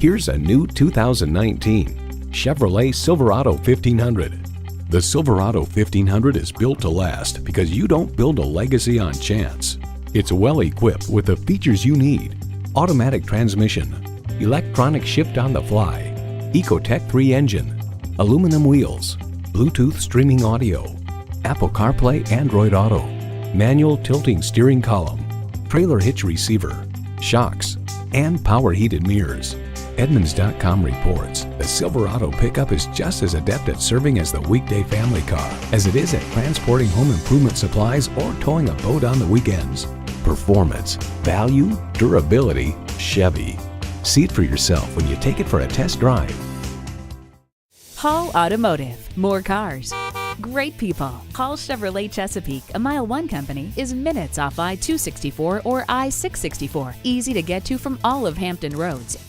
Here's a new 2019 Chevrolet Silverado 1500. The Silverado 1500 is built to last because you don't build a legacy on chance. It's well equipped with the features you need: automatic transmission, electronic shift on the fly, Ecotec 3 engine, aluminum wheels, Bluetooth streaming audio, Apple CarPlay Android Auto, manual tilting steering column, trailer hitch receiver, shocks, and power heated mirrors. Edmunds.com reports the Silverado pickup is just as adept at serving as the weekday family car as it is at transporting home improvement supplies or towing a boat on the weekends. Performance, value, durability, Chevy. See it for yourself when you take it for a test drive. Hall Automotive. More cars, great people. Hall Chevrolet Chesapeake, a MileOne company, is minutes off I-264 or I-664. Easy to get to from all of Hampton roads.